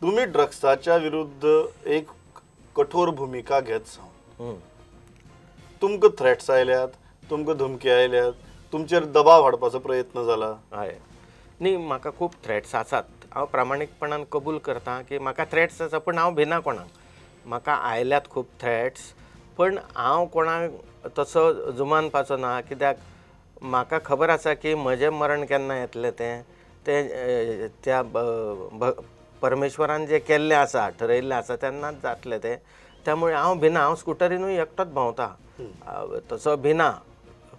तुम्ही ड्रग्साच्या विरुद्ध एक कठोर भूमिका घेत तुमकां थ्रेट्स आयल्यात, तुमकां धमकी आयल्यात, तुमचेर दबाव हाडपाचो प्रयत्न जाला? हय न्ही, म्हाका खूब थ्रेट्स आसात. हांव प्रामाणीकपणान कबूल करता की म्हाका थ्रेट्स आसा, पण हांव भिना कोणाक. म्हाका आयल्यात खूब थ्रेट्स, पण हांव कोणाक तसो जुमानपाचो ना, कित्याक म्हाका खबर आसा की म्हजें मरण केन्ना येतलें तें त्या परमेश्वरान जें केल्लें आसा, ठरयिल्लें आसा तेन्नाच जातलें तें. त्यामुळे हांव भिना. हांव स्कुटरीनूय एकटोच भोंवता, तसो भिना.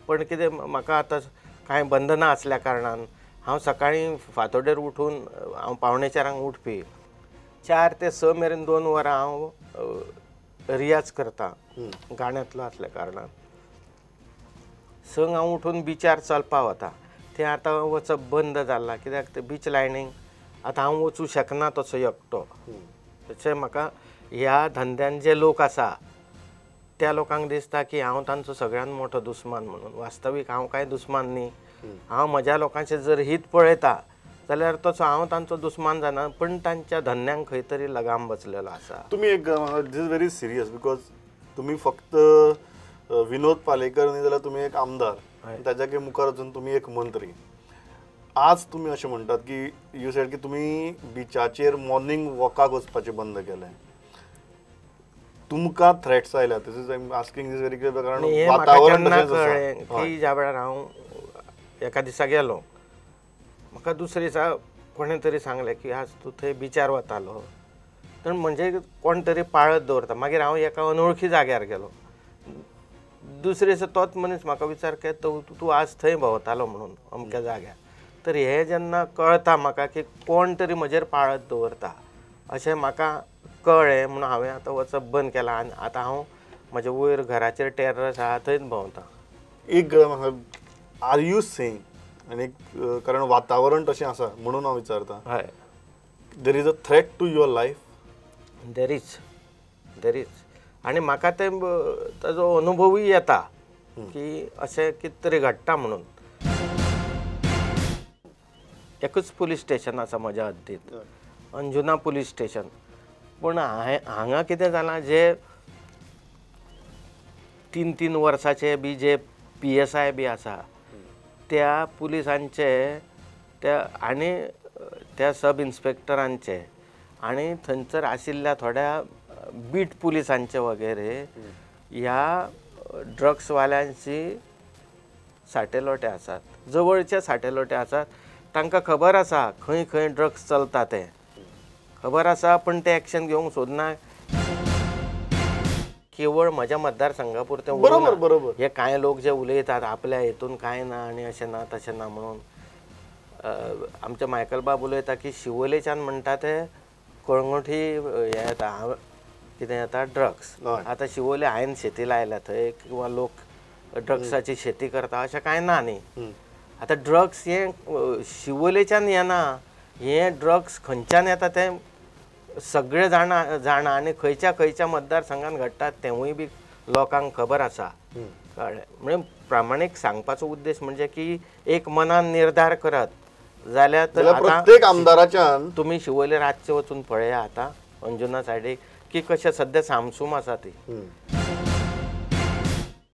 पण कितें म्हाका आतां कांय बंधनां आसल्या कारणान हांव सकाळीं फांतोडेर उठून हांव 4:45 उठपी. 4 ते 6 मेरेन 2 वरां हांव रियाज करता गाण्यांतलो आसल्या कारणान. 6 हांव उठून बिचार चलपाक वता. तें आतां वचप बंद जालां, कित्याक तें बीच लायनींग आतां हांव वचूं शकना तसो एकटो. तशें म्हाका ह्या धंद्यान जे लोक आसा त्या लोकांक दिसता की हांव तांचो सगळ्यान मोठो दुस्मान म्हणून. वास्तवीक हांव कांय दुस्मान न्ही. हांव म्हज्या लोकांचें जर हीत पळयता जाल्यार तसो हांव तांचो दुस्मान जाना, पण तांच्या धंद्यांक खंय तरी लगाम बसलेलो आसा. तुम्ही एक दिस इज व्हेरी सिरियस, बिकॉज तुम्ही फक्त विनोद पालेकर न्ही जाल्यार तुम्ही एक आमदार, ताच्या मुखार वचून तुम्ही एक मंत्री. आज तुम्ही अशें म्हणटात की यू सेड की तुम्ही बिचाचेर मॉर्निंग वॉकाक वचपाचें बंद केलें. तुमकां थ्रेट्स आयल्या, this is I am asking this very clear, कारण वातावरण कळ्ळें की ज्या वेळार हांव एका दिसा गेलो, म्हाका दुसरे दिसा कोणें तरी सांगलें की आज तूं थंय बिचार वतालो. तर म्हणजे कोण तरी पाळत दवरता. मागीर हांव एका अनवळखी जाग्यार गेलो. दुसरे दिसा तोच मनीस म्हाका विचार केलो, तूं आज थंय भोंवतालो म्हणून अमक्या जाग्यार. तर हें जेन्ना कळटा म्हाका की कोण तरी म्हजेर पाळत दवरता अशें म्हाका कळ्ळें, म्हणून हांवें आतां वचप बंद केलां. आनी आतां हांव म्हजे वयर घराचेर टेरस आहा थंयच भोंवता. एक आर यू सेइंग, आनी कारण वातावरण तशें आसा म्हणून हांव विचारता, हय, there is a threat to your life? There is. आनी म्हाका ताजो अनुभवूय येता की अशें कितें तरी घडटा म्हणून. एकूच पुलीस स्टेशन आसा म्हज्या हद्दींत, अंजुना पुलीस स्टेशन. पूण हांगा कितें जालां, जे 3-3 वर्साचे बी जे PSI बी आसा त्या पुलिसांचे आनी त्या सब इन्स्पेक्टरांचे आनी थंयसर आशिल्ल्या थोड्या बीट पुलिसांचे वगैरे ह्या ड्रग्सवाल्यांची साटेलोटे आसात, जवळचे साटेलोटे आसात. तांकां खबर आसा खंय खंय ड्रग्स चलता तें खबर आसा, पण ते एक्शन घेवंक सोदना. केवळ म्हज्या मतदारसंघापुरतें बरोबर बरोबर हे कांय लोक जे उलयतात आपल्या हेतून कांय ना आनी अशें ना तशें ना म्हणून. आमचे मायकल बाब उलयता की शिवोलेच्यान म्हणटा ते कळंगुटी हे येता, कितें येता, ड्रग्स. आतां शिवोले हायेन शेती लायल्या थंय, किंवा लोक ड्रग्साची शेती करता अशें कांय ना न्ही. आतां ड्रग्स हे शिवोलेच्यान येना, हे ड्रग्स खंयच्यान येता तें सगळे जाणा आनी खंयच्या खंयच्या मतदारसंघान घडटात तेवूय बी लोकांक खबर आसा. कळ्ळें? म्हणजे प्रामाणीक सांगपाचो उद्देश म्हणजे की एक मनान निर्धार करत जाल्यार प्रत्येक आमदाराच्यान तुमी शिवोले रातचे वचून पळया आतां अंजुना सायडीक की कशें सद्या सामसूम आसा ती.